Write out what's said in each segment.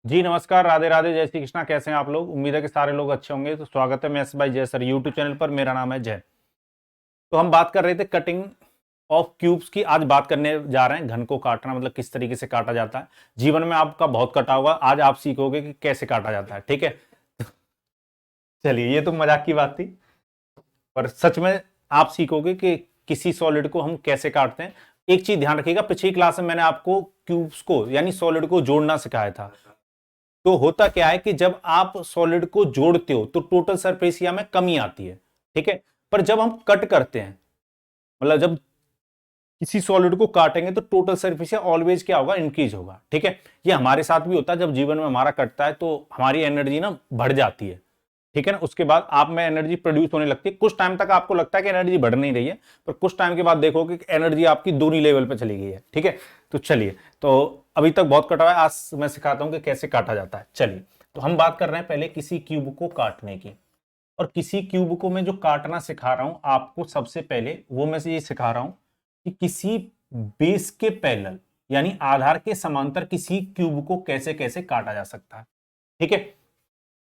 जी नमस्कार, राधे राधे, जय श्री कृष्णा। कैसे हैं आप लोग? उम्मीद है कि सारे लोग अच्छे होंगे। तो स्वागत है मैथ्स बाय जय सर यूट्यूब चैनल पर। मेरा नाम है जय। तो हम बात कर रहे थे कटिंग ऑफ क्यूब्स की। आज बात करने जा रहे हैं घन को काटना, मतलब किस तरीके से काटा जाता है। जीवन में आपका बहुत कटा होगा, आज आप सीखोगे कि कैसे काटा जाता है। ठीक है, चलिए, ये तो मजाक की बात थी, पर सच में आप सीखोगे कि किसी सॉलिड को हम कैसे काटते हैं। एक चीज ध्यान रखिएगा, पिछली क्लास में मैंने आपको क्यूब्स को यानी सॉलिड को जोड़ना सिखाया था। तो होता क्या है कि जब आप सॉलिड को जोड़ते हो तो टोटल सरफेस एरिया में कमी आती है। ठीक है, पर जब हम कट करते हैं, मतलब जब किसी सॉलिड को काटेंगे तो टोटल सरफेस एरिया ऑलवेज क्या होगा? इंक्रीज होगा। ठीक है, ये हमारे साथ भी होता है। जब जीवन में हमारा कटता है तो हमारी एनर्जी ना बढ़ जाती है। ठीक है ना, उसके बाद आप में एनर्जी प्रोड्यूस होने लगती है। कुछ टाइम तक आपको लगता है कि एनर्जी बढ़ नहीं रही है, पर कुछ टाइम के बाद देखोगे कि एनर्जी आपकी दूसरी लेवल पे चली गई है। ठीक है, तो चलिए, तो अभी तक बहुत कटा हुआ है, आज मैं सिखाता हूं कि कैसे काटा जाता है। चलिए, तो हम बात कर रहे हैं पहले किसी क्यूब को काटने की। और किसी क्यूब को मैं जो काटना सिखा रहा हूं आपको, सबसे पहले वो मैं से ये सिखा रहा हूं कि किसी बेस के पैरेलल यानी आधार के समांतर किसी क्यूब को कैसे कैसे काटा जा सकता है। ठीक है,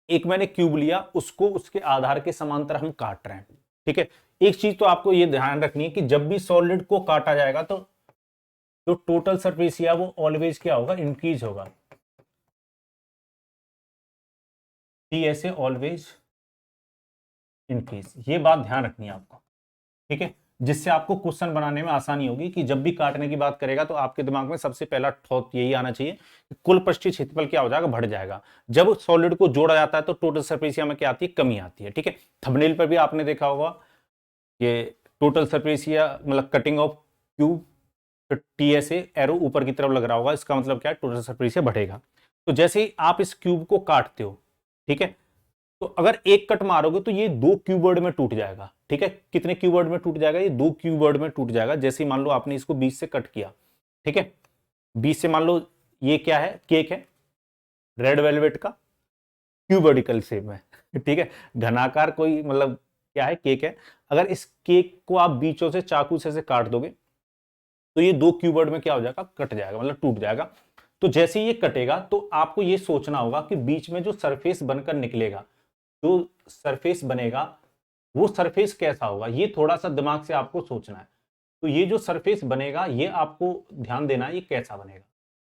एक मैंने क्यूब लिया, उसको उसके आधार के समांतर हम काट रहे हैं। ठीक है, एक चीज तो आपको ये ध्यान रखनी है कि जब भी सॉलिड को काटा जाएगा तो जो टोटल सरफेस एरिया वो ऑलवेज क्या होगा? इंक्रीज होगा। टी ऐसे ऑलवेज इंक्रीज, ये बात ध्यान रखनी है आपको। ठीक है, जिससे आपको क्वेश्चन बनाने में आसानी होगी कि जब भी काटने की बात करेगा तो आपके दिमाग में सबसे पहला थॉट यही आना चाहिए कि कुल पृष्ठीय क्षेत्रफल क्या हो जाएगा? बढ़ जाएगा। जब सॉलिड को जोड़ा जाता है तो टोटल सरफेस एरिया में क्या आती है? कमी आती है। ठीक है, थंबनेल पर भी आपने देखा होगा ये टोटल सरफेस एरिया, मतलब कटिंग ऑफ क्यूब, टी ऐसे एरो ऊपर की तरफ लग रहा होगा, इसका मतलब क्या है? टोटल सरफेस एरिया बढ़ेगा। तो जैसे ही आप इस क्यूब को काटते हो, ठीक है, तो अगर एक कट मारोगे तो ये दो क्यूबर्ड में टूट जाएगा। ठीक है, कितने क्यूबर्ड में टूट जाएगा? ये दो क्यूबर्ड में टूट जाएगा। जैसे मान लो आपने इसको 20 से कट किया। ठीक है, 20 से मान लो ये क्या है? केक है, रेड वेलवेट का, क्यूबर्डिकल शेप में। ठीक है, घनाकार कोई मतलब क्या है? केक है। अगर इस केक को आप बीचों से चाकू से काट दोगे तो ये दो क्यूबर्ड में क्या हो जाएगा? कट जाएगा, मतलब टूट जाएगा। तो जैसे ही ये कटेगा तो आपको ये सोचना होगा कि बीच में जो सरफेस बनकर निकलेगा, जो सरफेस बनेगा, वो सरफेस कैसा होगा? ये थोड़ा सा दिमाग से आपको सोचना है। तो ये जो सरफेस बनेगा ये आपको ध्यान देना है, ये कैसा बनेगा।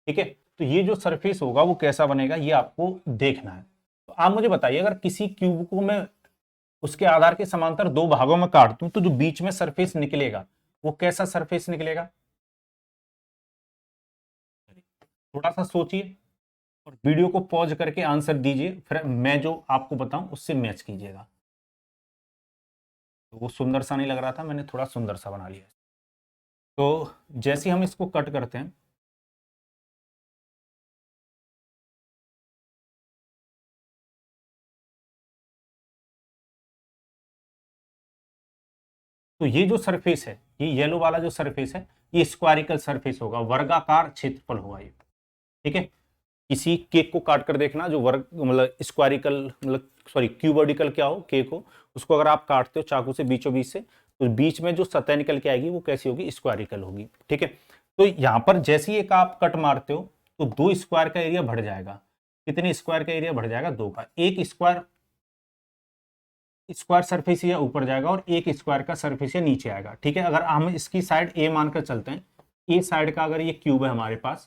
ठीक है, तो ये जो सरफेस होगा वो कैसा बनेगा ये आपको देखना है। तो आप मुझे बताइए, अगर किसी क्यूब को मैं उसके आधार के समांतर दो भागों में काट दूं तो जो बीच में सरफेस निकलेगा वो कैसा सरफेस निकलेगा? थोड़ा सा सोचिए और वीडियो को पॉज करके आंसर दीजिए, फिर मैं जो आपको बताऊं उससे मैच कीजिएगा। तो वो सुंदर सा नहीं लग रहा था, मैंने थोड़ा सुंदर सा बना लिया। तो जैसे हम इसको कट करते हैं, तो ये जो सरफेस है, ये येलो वाला जो सरफेस है, ये स्क्वायरिकल सरफेस होगा, वर्गाकार क्षेत्रफल होगा ये। ठीक है, किसी केक को काट कर देखना, जो वर्ग मतलब स्क्वायरिकल, मतलब सॉरी क्यूबर्डिकल क्या हो, केक हो, उसको अगर आप काटते हो चाकू से बीचों बीच से, तो बीच में जो सतह निकल के आएगी वो कैसी होगी? स्क्वायरिकल होगी। ठीक है, तो यहां पर जैसे ही एक आप कट मारते हो तो दो स्क्वायर का एरिया बढ़ जाएगा। कितने स्क्वायर का एरिया बढ़ जाएगा? दो का। एक स्क्वायर स्क्वायर सरफेस एरिया ऊपर जाएगा और एक स्क्वायर का सरफेस एरिया नीचे आएगा। ठीक है, अगर हम इसकी साइड ए मानकर चलते हैं, ए साइड का अगर ये क्यूब है हमारे पास,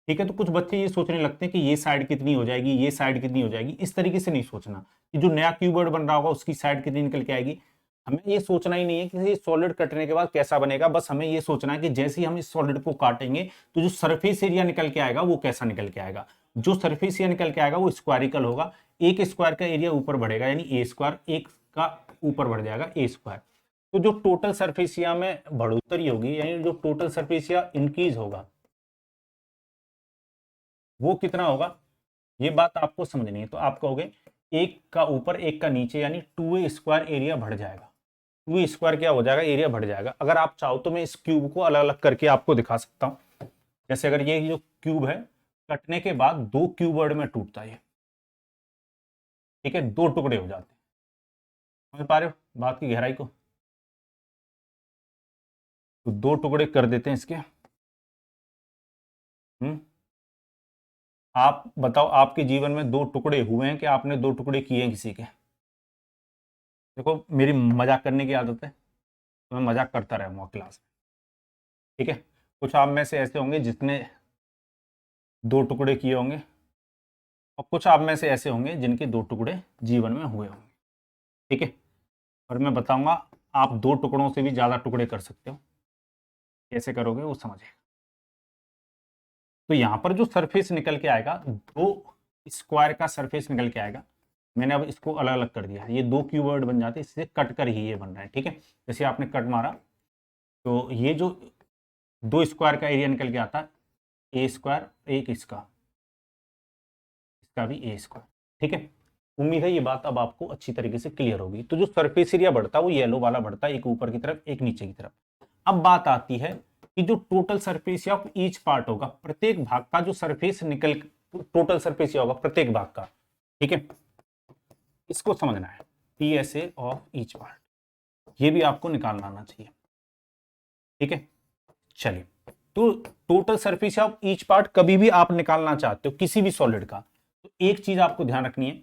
ठीक है, तो कुछ बच्चे ये सोचने लगते हैं कि ये साइड कितनी हो जाएगी, ये साइड कितनी हो जाएगी। इस तरीके से नहीं सोचना कि जो नया क्यूबर्ड बन रहा होगा उसकी साइड कितनी निकल के आएगी। हमें ये सोचना ही नहीं है कि ये सॉलिड कटने के बाद कैसा बनेगा, बस हमें ये सोचना है कि जैसे ही हम इस सॉलिड को काटेंगे तो जो सरफेस एरिया निकल के आएगा वो कैसा निकल के आएगा। जो सरफेस एरिया निकल के आएगा वो स्क्वायरिकल होगा। एक स्क्वायर का एरिया ऊपर बढ़ेगा यानी ए स्क्वायर, एक का ऊपर बढ़ जाएगा ए स्क्वायर। तो जो टोटल सरफेस एरिया में बढ़ोतरी होगी यानी जो टोटल सरफेस एरिया इंक्रीज होगा वो कितना होगा? ये बात आपको समझनी है। तो आप कहोगे एक का ऊपर एक का नीचे यानी टू ए स्क्वायर एरिया बढ़ जाएगा। टू ए स्क्वायर क्या हो जाएगा? एरिया बढ़ जाएगा। अगर आप चाहो तो मैं इस क्यूब को अलग अलग करके आपको दिखा सकता हूं। जैसे अगर ये जो क्यूब है, कटने के बाद दो क्यूबर्ड में टूटता है। ठीक है, दो टुकड़े हो जाते हैं। समझ पा रहे हो बात की गहराई को? तो दो टुकड़े कर देते हैं इसके। हम्म आप बताओ, आपके जीवन में दो टुकड़े हुए हैं कि आपने दो टुकड़े किए हैं किसी के? देखो, मेरी मजाक करने की आदत है तो मैं मजाक करता रहूंगा क्लास में, ठीक है? कुछ आप में से ऐसे होंगे जिसने दो टुकड़े किए होंगे, और कुछ आप में से ऐसे होंगे जिनके दो टुकड़े जीवन में हुए होंगे, ठीक है? और मैं बताऊंगा आप दो टुकड़ों से भी ज्यादा टुकड़े कर सकते हो। कैसे करोगे वो समझिए। तो यहां पर जो सरफेस निकल के आएगा, दो स्क्वायर का सरफेस निकल के आएगा। मैंने अब इसको अलग अलग कर दिया, ये दो क्यूबर्ड बन जाते हैं, इससे कट कर ही ये बन रहा है, ठीक है? जैसे आपने कट मारा तो ये जो दो स्क्वायर का एरिया निकल के आता, ए स्क्वायर, एक इसका, इसका भी ए स्क्वायर, ठीक है? उम्मीद है ये बात अब आपको अच्छी तरीके से क्लियर होगी। तो जो सरफेस एरिया बढ़ता है वो येलो वाला बढ़ता है, एक ऊपर की तरफ एक नीचे की तरफ। अब बात आती है कि जो total surface of each part होगा, प्रत्येक भाग का जो सरफेस निकल, टोटल सरफेस होगा प्रत्येक भाग का, ठीक है? इसको समझना है, पीएसए ऑफ ईच पार्ट, ये भी आपको निकालना आना चाहिए, ठीक है? चलिए, तो total surface of each part कभी भी आप निकालना चाहते हो किसी भी सॉलिड का, तो एक चीज आपको ध्यान रखनी है,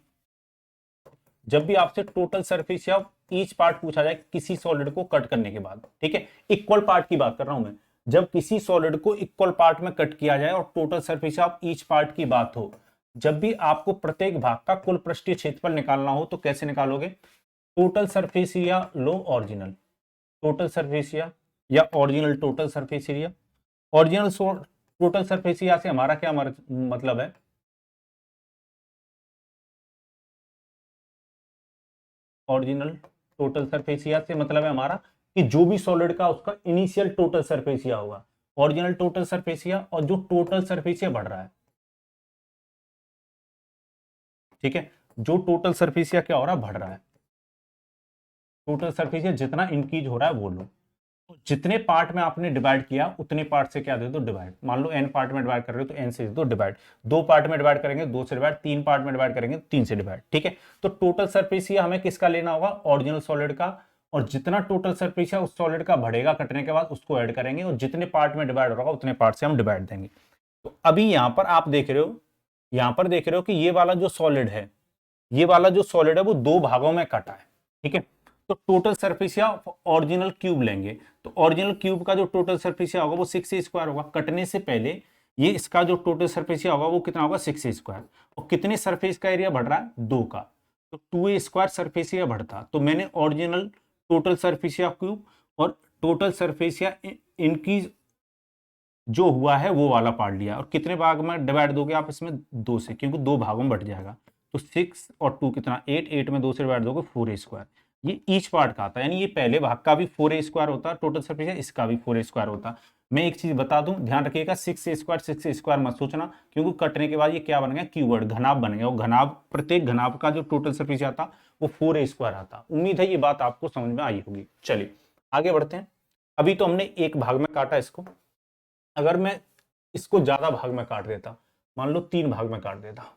जब भी आपसे total surface of each part पूछा जाए किसी सॉलिड को कट करने के बाद, ठीक है? इक्वल पार्ट की बात कर रहा हूं मैं। जब किसी सॉलिड को इक्वल पार्ट में कट किया जाए और total surface of each part की बात हो, जब भी आपको प्रत्येक भाग का कुल पृष्ठीय क्षेत्रफल निकालना हो तो कैसे निकालोगे? Total surface area low original, total surface area या original total surface area. Original total surface area से हमारा क्या मतलब है? ओरिजिनल टोटल सरफेस एरिया से मतलब है हमारा कि जो भी सॉलिड का उसका इनिशियल टोटल सरफेस एरिया होगा, ओरिजिनल टोटल सरफेस एरिया, और जो टोटल सरफेस एरिया बढ़ रहा है, ठीक है? जो टोटल सरफेस एरिया क्या हो रहा है? बढ़ रहा है। टोटल सरफेस एरिया जितना इंक्रीज हो रहा है वो लो, तो जितने पार्ट में आपने डिवाइड किया उतने पार्ट से क्या दे दो? डिवाइड। मान लो एन पार्ट में डिवाइड कर रहे हो तो एन से दे दो डिवाइड, दो पार्ट में डिवाइड करेंगे दो से डिवाइड, तीन पार्ट में डिवाइड करेंगे तीन से डिवाइड, ठीक है? तो टोटल सरफेस एरिया हमें किसका लेना होगा? ओरिजिनल सॉलिड का। और जितना टोटल सरफेस है उस सॉलिड का बढ़ेगा कटने के बाद उसको ऐड करेंगे, और जितने पार्ट में डिवाइड होगा उतने पार्ट से हम डिवाइड देंगे। तो अभी यहां पर आप देख रहे हो, यहां पर देख रहे हो कि ये वाला जो सॉलिड है, ये वाला जो सॉलिड है वो दो भागों में कटा है, ठीक है? तो टोटल सरफेस या ओरिजिनल क्यूब लेंगे, तो ओरिजिनल क्यूब का जो टोटल सरफेस होगा वो 6a² होगा। कटने से पहले ये इसका जो टोटल सरफेस होगा वो कितना होगा? 6a²। और कितने सरफेस का एरिया बढ़ रहा है? दो का, तो 2a² सरफेस एरिया बढ़ता। तो मैंने ओरिजिनल टोटल सरफेस क्यूब और टोटल सरफेस इनकी जो हुआ है वो वाला पार्ट लिया, और कितने भाग में डिवाइड दोगे आप इसमें? दो से, क्योंकि दो भागों में बढ़ जाएगा। तो 6 और 2 कितना? 8, 8 में दो से डिवाइड दोगे 4a²। ये ईच पार्ट का आता है, यानी ये पहले भाग का भी 4a² होता है टोटल सरफेस, इसका भी 4a² होता। मैं एक चीज बता दूं, ध्यान रखिएगा, 6a² मत सोचना, क्योंकि कटने के बाद ये क्या बन गया? क्यूबर्ड, घनाभ बन गया। और घनाभ, प्रत्येक घनाभ का जो टोटल सरफेस आता वो 4a² आता। उम्मीद है ये बात आपको समझ में आई होगी। चलिए आगे बढ़ते हैं। अभी तो हमने एक भाग में काटा इसको, अगर मैं इसको ज्यादा भाग में काट देता, मान लो तीन भाग में काट देता,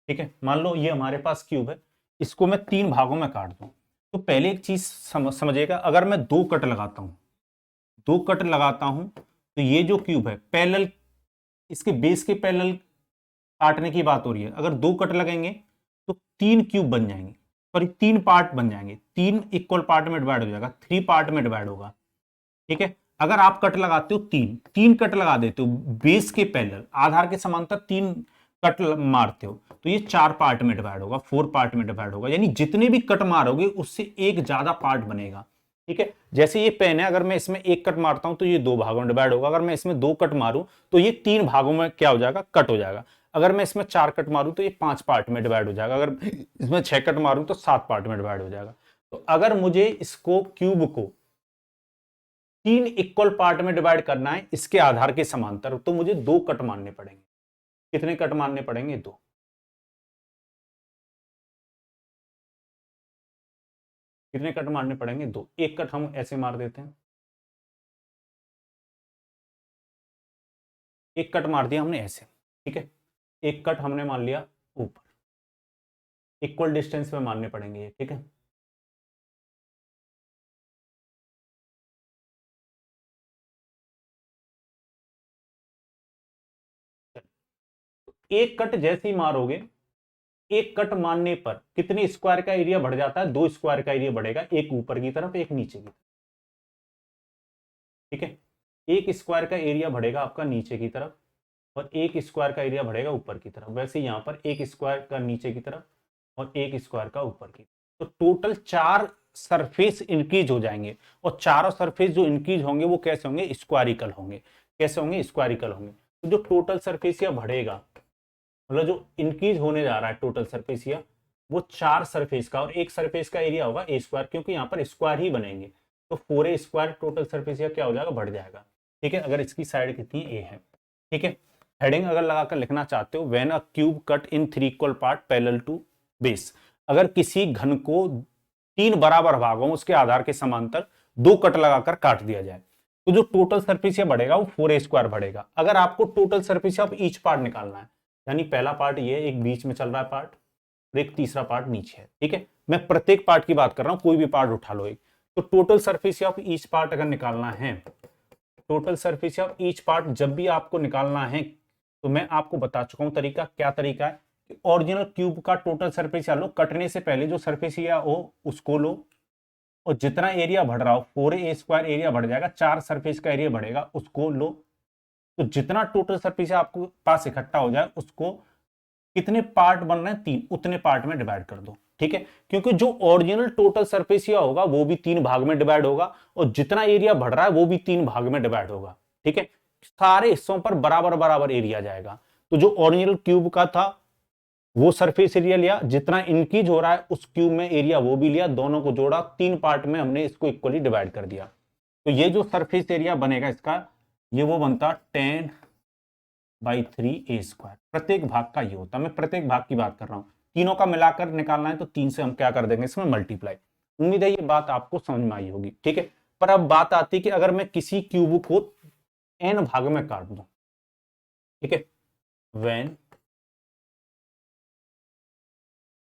ठीक है? मान लो ये हमारे पास क्यूब है, इसको मैं तीन भागों में काट दूं, तो पहले एक चीज समझिएगा, अगर मैं दो कट लगाता हूं, दो कट लगाता हूं तो ये जो क्यूब है पैरेलल, इसके बेस के पैरेलल काटने की बात हो रही है। अगर दो कट लगेंगे तो तीन क्यूब बन जाएंगे, सॉरी तीन पार्ट बन जाएंगे, तीन इक्वल पार्ट में डिवाइड हो जाएगा, थ्री पार्ट में डिवाइड होगा, ठीक है? अगर आप कट लगाते हो तीन, तीन कट लगा देते हो बेस के पैरेलल, आधार के समांतर तीन कट मारते हो, तो ये चार पार्ट में डिवाइड होगा, फोर पार्ट में डिवाइड होगा, यानी जितने भी कट मारोगे उससे एक ज्यादा पार्ट बनेगा, ठीक है? जैसे ये पेन है, अगर मैं इसमें एक कट मारता हूं तो ये दो भागों में डिवाइड होगा, अगर मैं इसमें दो कट मारूं तो ये तीन भागों में क्या हो जाएगा? कट हो जाएगा। अगर मैं इसमें चार कट मारूं तो ये पांच पार्ट में डिवाइड हो जाएगा, अगर इसमें छह कट मारूं तो सात पार्ट में डिवाइड हो जाएगा। तो अगर मुझे इसको क्यूब को तीन इक्वल पार्ट में डिवाइड करना है इसके आधार के समांतर, तो मुझे दो कट मारने पड़ेंगे। कितने कट मारने पड़ेंगे? दो। कितने कट मारने पड़ेंगे? दो। एक कट हम ऐसे मार देते हैं, एक कट मार दिया हमने ऐसे, ठीक है? एक कट हमने मान लिया ऊपर, इक्वल डिस्टेंस में मानने पड़ेंगे ये, ठीक है। एक कट जैसे ही मारोगे, एक कट मारने पर कितने स्क्वायर का एरिया बढ़ जाता है? 2 स्क्वायर का एरिया बढ़ेगा, एक ऊपर की तरफ एक नीचे की तरफ, ठीक है। एक स्क्वायर का एरिया बढ़ेगा आपका नीचे की तरफ और एक स्क्वायर का एरिया बढ़ेगा ऊपर की तरफ। वैसे यहां पर एक स्क्वायर का नीचे की तरफ और एक स्क्वायर का ऊपर की, तो टोटल 4 सरफेस इंक्रीज हो जाएंगे। और चारों सरफेस जो इंक्रीज होंगे वो कैसे होंगे? स्क्वायरिकल होंगे। कैसे होंगे? स्क्वायरिकल होंगे। तो जो टोटल सरफेस या बढ़ेगा, मतलब जो इंक्रीज होने जा रहा है टोटल सरफेस एरिया, वो 4 सरफेस का, और एक सरफेस का एरिया होगा ए स्क्वायर, क्योंकि यहाँ पर स्क्वायर ही बनेंगे। तो 4a square total surface area क्या हो जाएगा? बढ़ जाएगा, ठीक है। अगर इसकी साइड कितनी ए है, ठीक है। हेडिंग अगर लगाकर लिखना चाहते हो, when a cube cut in 3 equal part parallel to base, अगर किसी घन को 3 बराबर भागों उसके आधार के समांतर 2 कट लगाकर काट दिया जाए, तो जो टोटल सरफेस एरिया बढ़ेगा वो 4a स्क्वायर बढ़ेगा। अगर आपको total surface area of each part निकालना है, यानी पहला पार्ट ये एक बीच में चल रहा है पार्ट और एक तीसरा पार्ट नीचे है, ठीक है। मैं प्रत्येक पार्ट की बात कर रहा हूं, कोई भी पार्ट उठा लो एक। तो total surface of each part अगर निकालना है, total surface of each part जब भी आपको निकालना है, तो मैं आपको बता चुका हूं तरीका। क्या तरीका है? कि ओरिजिनल क्यूब का टोटल सरफेस लो, कटने से पहले जो सरफेस एरिया हो उसको लो, और जितना एरिया बढ़ रहा हो 4a स्क्वायर एरिया बढ़ जाएगा, 4 सरफेस का एरिया बढ़ेगा उसको लो। तो जितना टोटल सरफेस आपको पास इकट्ठा हो जाए उसको, कितने पार्ट बन रहे हैं? 3, उतने पार्ट में डिवाइड कर दो, ठीक है। क्योंकि जो ओरिजिनल टोटल सरफेस एरिया होगा वो भी 3 भाग में डिवाइड होगा, और जितना एरिया बढ़ रहा है वो भी 3 भाग में डिवाइड होगा, ठीक है। सारे हिस्सों पर बराबर बराबर एरिया जाएगा। तो जो ओरिजिनल क्यूब का था वो सरफेस एरिया लिया, जितना इंक्रीज हो रहा है उस क्यूब में एरिया वो भी लिया, दोनों को जोड़ा, 3 पार्ट में हमने इसको इक्वली डिवाइड कर दिया। तो ये जो सरफेस एरिया बनेगा इसका, ये वो बनता 10/3a स्क्वायर। प्रत्येक भाग का ये होता है, मैं प्रत्येक भाग की बात कर रहा हूं, तीनों का मिलाकर निकालना है तो 3 से हम क्या कर देंगे इसमें? मल्टीप्लाई। उम्मीद है ये बात आपको समझ में आई होगी, ठीक है। पर अब बात आती है कि अगर मैं किसी क्यूब को n भाग में काट दूं, ठीक है। When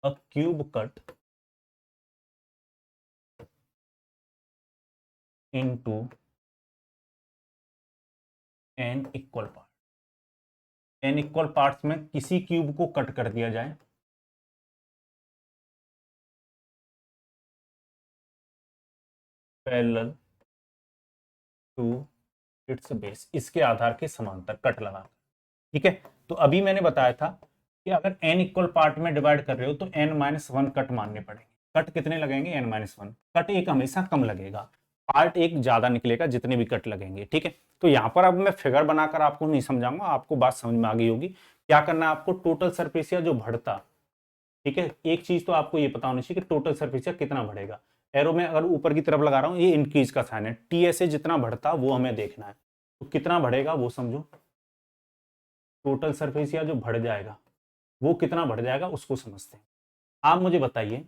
a cube cut into n equal part, n equal parts में किसी क्यूब को कट कर दिया जाए, पैरेलल टू इट्स बेस, इसके आधार के समांतर कट लगा, ठीक है। तो अभी मैंने बताया था कि अगर n इक्वल पार्ट में डिवाइड कर रहे हो तो n-1 कट मानने पड़ेंगे। कट कितने लगेंगे? n-1। कट एक हमेशा कम लगेगा, पार्ट एक ज्यादा निकलेगा जितने भी कट लगेंगे, ठीक है। तो यहां पर अब मैं फिगर बनाकर आपको नहीं समझाऊंगा, आपको बात समझ में आ गई होगी। क्या करना है आपको? टोटल सरफेस एरिया जो बढ़ता, ठीक है। एक चीज तो आपको ये पता होनी चाहिए कि टोटल सरफेस एरिया कितना बढ़ेगा। एरो में अगर ऊपर की तरफ लगा रहा हूं, ये इंक्रीज का साइन है, टी ऐसे जितना बढ़ता वो हमें देखना है। तो कितना बढ़ेगा वो समझो, टोटल सरफेस एरिया जो बढ़ जाएगा वो कितना बढ़ जाएगा उसको समझते हैं। आप मुझे बताइए,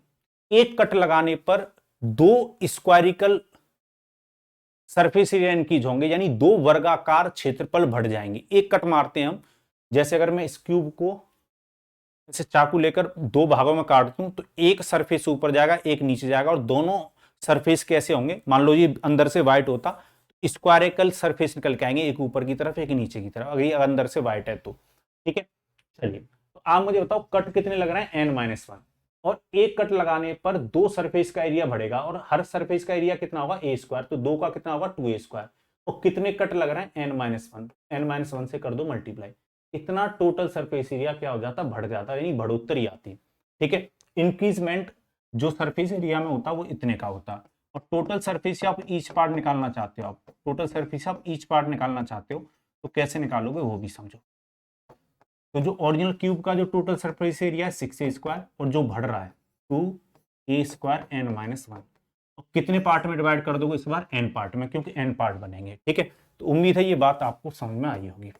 एक कट लगाने पर 2 स्क्वायरिकल सरफेस एरिया इंक्रीज होंगे, यानी 2 वर्गाकार क्षेत्रफल बढ़ जाएंगे। एक कट मारते हैं हम, जैसे अगर मैं इस क्यूब को इसे चाकू लेकर 2 भागों में काट दूं, तो एक सरफेस ऊपर जाएगा एक नीचे जाएगा, और दोनों सरफेस कैसे होंगे? मान लो ये अंदर से व्हाइट होता, स्क्वायरिकल सरफेस निकल के आएंगे, एक ऊपर की तरफ एक नीचे की तरफ, अगर ये अंदर से व्हाइट है तो, ठीक है। चलिए, तो आप मुझे बताओ कट कितने लग रहे हैं? n-1। और एक कट लगाने पर 2 सरफेस का एरिया बढ़ेगा, और हर सरफेस का एरिया कितना होगा? a square. तो 2 का कितना होगा? 2a square. और कितने कट लग रहे हैं? n-1। n-1 से कर दो मल्टीप्लाई, इतना टोटल सरफेस एरिया क्या हो जाता? बढ़ जाता, यानी बढ़ोतरी आती, ठीक है। इंक्रीजमेंट जो सरफेस एरिया में होता वो इतने का होता। और टोटल सरफेस आप ईच पार्ट निकालना चाहते हो, आप टोटल सरफेस आप ईच पार्ट निकालना चाहते हो, तो कैसे निकालोगे वो भी समझो। तो जो ओरिजिनल क्यूब का जो टोटल सरफेस एरिया है 6a स्क्वायर, और जो बढ़ रहा है 2a स्क्वायर n-1, कितने पार्ट में डिवाइड कर दोगे इस बार? n पार्ट में, क्योंकि n पार्ट बनेंगे, ठीक है। तो उम्मीद है ये बात आपको समझ में आई होगी,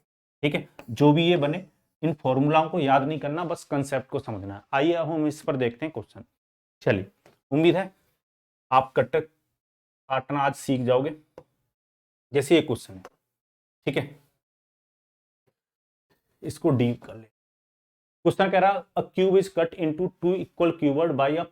ठीक है। जो भी ये बने, इन फॉर्मूलाओं को याद नहीं करना, बस कंसेप्ट को समझना है। आइए अब हम इस पर देखते हैं क्वेश्चन। चलिए, उम्मीद है आप कट काटना आज सीख जाओगे। जैसे ये क्वेश्चन है, ठीक है, इसको डीप कर ले। क्वेश्चन कह रहा a cube is cut into two equal cuboid by a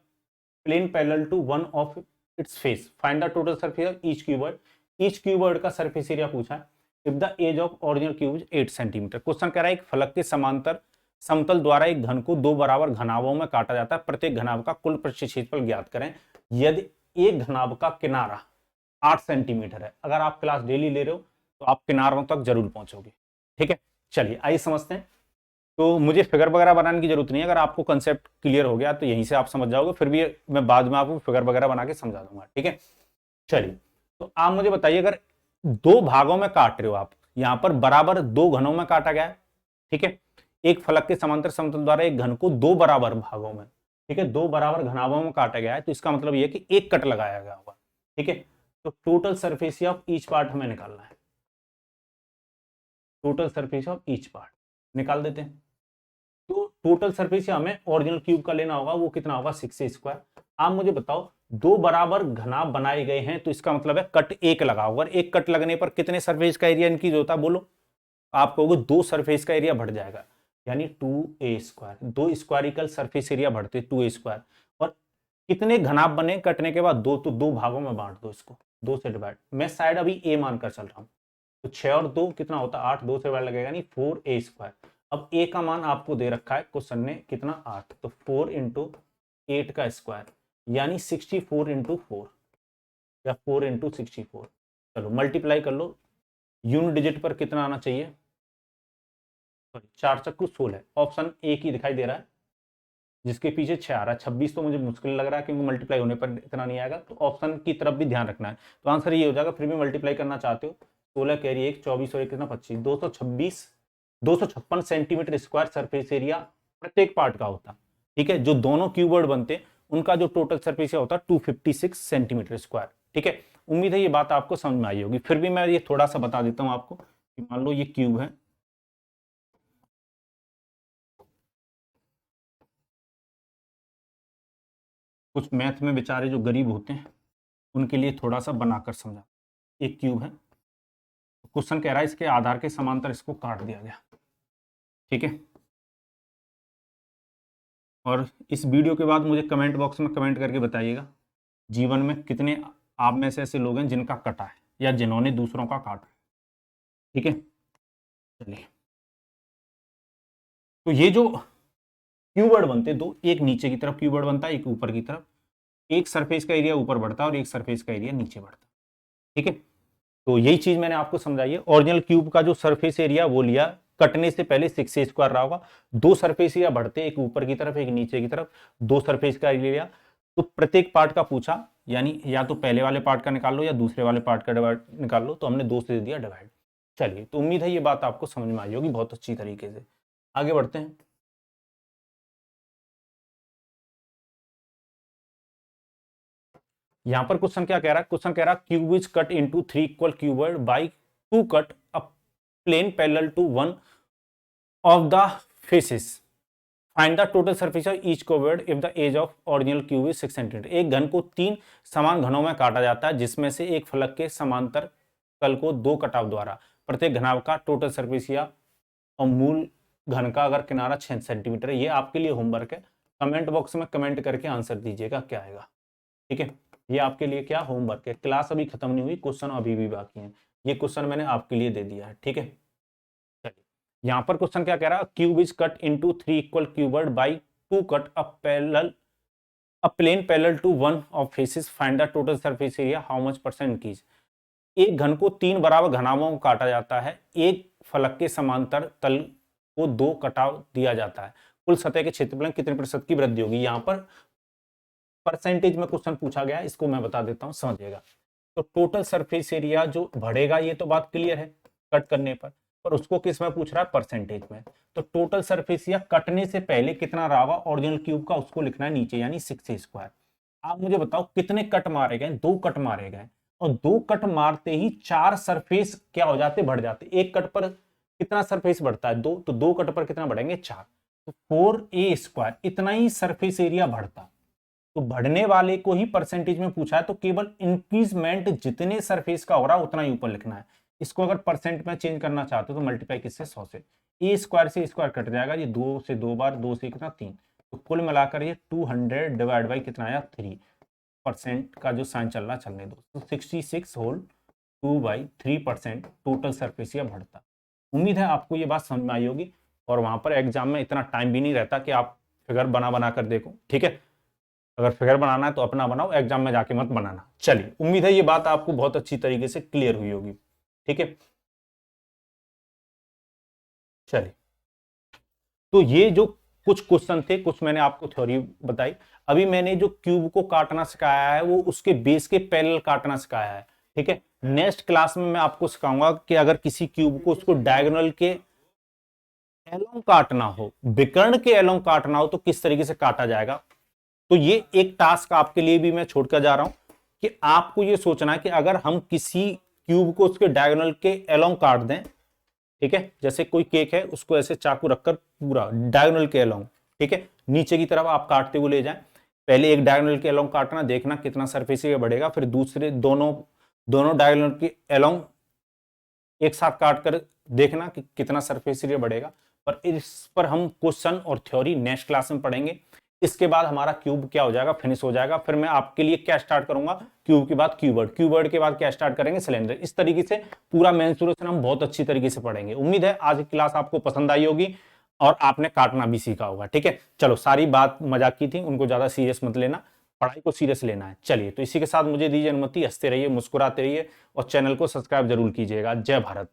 plane parallel to one of its face, find the total surface of each cuboid. Each cuboid का सरफेस एरिया पूछा है। If the edge of original cube is 8 centimetre. Question कह रहा है एक फलक के समांतर समतल द्वारा एक घन को दो बराबर घनाभों में काटा जाता है, प्रत्येक घनाभ का कुल पृष्ठीय क्षेत्रफल ज्ञात करें। यदि एक घनाभ का किनारा 8 सेंटीमीटर है, अगर आप क्लास डेली ले रहे हो तो आप किनारों तक जरूर पहुंचोगे। ठीक है, चलिए आइए समझते हैं। तो मुझे फिगर वगैरह बनाने की जरूरत नहीं है, अगर आपको कंसेप्ट क्लियर हो गया तो यहीं से आप समझ जाओगे, फिर भी मैं बाद में आपको फिगर वगैरह बना के समझा दूंगा। ठीक है, चलिए तो आप मुझे बताइए, अगर दो भागों में काट रहे हो आप, यहां पर बराबर दो घनों में काटा गया है। ठीक है, एक फलक के समांतर समतल द्वारा एक घन को दो बराबर भागों में, ठीक है, दो बराबर घनाभों में काटा गया है, तो इसका मतलब यह कि एक कट लगाया गया होगा। ठीक है, तो total surface of each part हमें निकालना है। Total surface of each part निकाल देते हैं। तो टोटल सरफेस हमें ओरिजिनल क्यूब का लेना होगा, वो कितना होगा 6a²। आप मुझे बताओ, दो बराबर घनाभ बनाए गए हैं, तो इसका मतलब है कट एक लगा होगा। एक कट लगने पर कितने सरफेस का एरिया इंक्रीज होता है बोलो? आप कहोगे दो सरफेस का एरिया बढ़ जाएगा, यानी 2a²। दो स्क्वायरिकल सरफेस एरिया बढ़ते 2a²। और कितने घनाभ बने कटने के बाद? दो, तो दो भागों में बांट दो इसको, दो से डिवाइड। मैं शायद अभी a मानकर चल रहा हूं, तो 6 और 2 कितना होता है 8, 2 से डिवाइड लगेगा, यानी 4a²। अब a का मान आपको दे रखा है क्वेश्चन ने कितना 8, तो 4 इंटू 8 का स्क्वायर, यानी 64 इंटू 4 या 4 इंटू 64। चलो मल्टीप्लाई कर लो, यूनिट डिजिट पर कितना आना चाहिए? सॉरी, 4 चक्कू 16। ऑप्शन ए की दिखाई दे रहा है, जिसके पीछे 6 आ रहा है। 26 तो मुझे मुश्किल लग रहा है, क्योंकि मल्टीप्लाई होने पर इतना नहीं आएगा, तो ऑप्शन की तरफ भी ध्यान रखना है। तो आंसर ये हो जाएगा, फिर भी मल्टीप्लाई करना चाहते हो, 16 कैरी 1, 24 और 1 कितना 25, 256 सेंटीमीटर स्क्वायर सरफेस एरिया प्रत्येक पार्ट का होता। ठीक है, जो दोनों क्यूबर्ड बनते उनका जो टोटल सरफेस एरिया होता 256 सेंटीमीटर स्क्वायर। ठीक है, उम्मीद है ये बात आपको समझ में आई होगी। फिर भी मैं ये थोड़ा सा बता देता हूं आपको कि मान लो ये क्यूब है, कुछ मैथ में बेचारे जो गरीब होते हैं उनके लिए थोड़ा सा बनाकर समझा। एक क्यूब है, क्वेश्चन कह रहा है इसके आधार के समांतर इसको काट दिया गया। ठीक है, और इस वीडियो के बाद मुझे कमेंट बॉक्स में कमेंट करके बताइएगा, जीवन में कितने आप में से ऐसे लोग हैं जिनका कटा है या जिन्होंने दूसरों का काटा है। ठीक है, चलिए, तो ये जो क्यूबर्ड बनते दो, एक नीचे की तरफ क्यूबर्ड बनता है, एक ऊपर की तरफ, एक सरफेस का एरिया ऊपर बढ़ता है और एक सरफेस का एरिया नीचे बढ़ता है। ठीक है, तो यही चीज मैंने आपको समझाई है। ओरिजिनल क्यूब का जो सरफेस एरिया वो लिया, कटने से पहले 6a² रहा होगा। दो सरफेस एरिया बढ़ते, एक ऊपर की तरफ एक नीचे की तरफ, दो सरफेस का एरिया। तो प्रत्येक पार्ट का पूछा, यानी या तो पहले वाले पार्ट का निकाल लो या दूसरे वाले पार्ट का डिवाइड निकाल लो, तो हमने 2 से दे दिया डिवाइड। चलिए, तो उम्मीद है ये बात आपको समझ में आई होगी बहुत अच्छी तरीके से। आगे बढ़ते हैं। यहां पर क्वेश्चन क्या कह रहा है? क्वेश्चन कह रहा है cube is cut into 3 equal cuboid by 2 cut a plane parallel to one of the faces, find the total surface of each cuboid if the edge of original cube is 6 centimetre. एक घन को 3 समान घनों में काटा जाता है, जिसमें से एक फलक के समांतर तल को दो कटाव द्वारा प्रत्येक घनाभ का टोटल सरफेस या और मूल घन का अगर किनारा 6 सेंटीमीटर है। ये आपके लिए होमवर्क है, कमेंट बॉक्स में कमेंट करके आंसर दीजिएगा क्या आएगा। ठीक है, ये आपके लिए क्या होमवर्क है। क्लास अभी खत्म नहीं हुई, क्वेश्चन अभी भी बाकी हैं, ये क्वेश्चन मैंने आपके लिए दे दिया है। ठीक है, चलिए, यहां पर क्वेश्चन क्या कह रहा है? Cube is cut into 3 equal cuboid by 2 cut a plane parallel to one of faces, find the total surface area how much percent कीज। एक घन को 3 बराबर घनाभों को काटा जाता है, एक फलक के समांतर तल को दो कटाव दिया जाता है, कुल सतह के क्षेत्रफल में कितने प्रतिशत की वृद्धि होगी। यहां पर परसेंटेज में क्वेश्चन पूछा गया, इसको मैं बता देता हूं, समझिएगा। तो टोटल सरफेस एरिया जो बढ़ेगा, ये तो बात क्लियर है कट करने पर उसको किस में पूछ रहा है? परसेंटेज में। तो टोटल सरफेस एरिया कटने से पहले कितना रहा होगा ओरिजिनल क्यूब का, उसको लिखना है नीचे, यानी 6a²। आप मुझे बताओ कितने कट मारे गए? 2 कट मारे गए, और 2 कट मारते ही 4 सरफेस क्या हो जाते? बढ़ जाते। एक कट पर कितना सरफेस बढ़ता है? 2, तो 2 कट पर कितना बढ़ेंगे? 4, तो 4a², इतना ही सरफेस एरिया बढ़ता। तो बढ़ने वाले को ही परसेंटेज में पूछा है, तो केवल इंक्रीजमेंट जितने सरफेस का हो रहा है उतना ही ऊपर लिखना है। इसको अगर परसेंट में चेंज करना चाहते हो तो मल्टीप्लाई किससे? 100 से। ए स्क्वायर से स्क्वायर कट जाएगा, ये 2 से 2 बार, 2 से कितना 3, तो कुल मिलाकर ये 200 डिवाइड बाई कितना आया 3% का जो साइन चल रहा चलने दो, तो 66 होल 2/3% टोटल सरफेस एरिया बढ़ता। उम्मीद है आपको ये बात समझ में आई होगी, और वहां पर एग्जाम में इतना टाइम भी नहीं रहता कि आप फिगर बना कर देखो, ठीक है। अगर फिगर बनाना है तो अपना बनाओ, एग्जाम में जाके मत बनाना। चलिए, उम्मीद है ये बात आपको बहुत अच्छी तरीके से क्लियर हुई होगी, ठीक है। चलिए, तो ये जो कुछ क्वेश्चन थे, कुछ मैंने आपको थ्योरी बताई। अभी मैंने जो क्यूब को काटना सिखाया है वो उसके बेस के पैरेलल काटना सिखाया है, ठीक है। नेक्स्ट क्लास में मैं आपको सिखाऊंगा कि अगर किसी क्यूब को उसको डायगोनल के एलोंग काटना हो, विकर्ण के एलोंग काटना हो, तो किस तरीके से काटा जाएगा। तो ये एक टास्क आपके लिए भी मैं छोड़कर जा रहा हूं कि आपको ये सोचना है कि अगर हम किसी क्यूब को उसके डायगोनल के एलोंग काट दें, ठीक है, जैसे कोई केक है उसको ऐसे चाकू रखकर पूरा डायगोनल के अलोंग, ठीक है, नीचे की तरफ आप काटते हुए ले जाएं। पहले एक डायगोनल के अलोंग काटना, देखना कितना सरफेस एरिया बढ़ेगा, फिर दूसरे दोनों डायगोनल के अलोंग एक साथ काट कर देखना कि कितना सरफेस एरिया बढ़ेगा। पर इस पर हम क्वेश्चन और थ्योरी नेक्स्ट क्लास में पढ़ेंगे। इसके बाद हमारा क्यूब क्या हो जाएगा, फिनिश हो जाएगा। फिर मैं आपके लिए क्या स्टार्ट करूंगा, क्यूब के बाद क्यूबर्ड, क्यूबर्ड के बाद क्या स्टार्ट करेंगे, सिलेंडर। इस तरीके से पूरा मेंसुरेशन हम बहुत अच्छी तरीके से पढ़ेंगे। उम्मीद है आज की क्लास आपको पसंद आई होगी और आपने काटना भी सीखा होगा, ठीक है। चलो, सारी बात मजाक की थी, उनको ज्यादा सीरियस मत लेना, पढ़ाई को सीरियस लेना है। चलिए, तो इसी के साथ मुझे दीजिए अनुमति, हंसते रहिए, मुस्कुराते रहिए और चैनल को सब्सक्राइब जरूर कीजिएगा। जय भारत।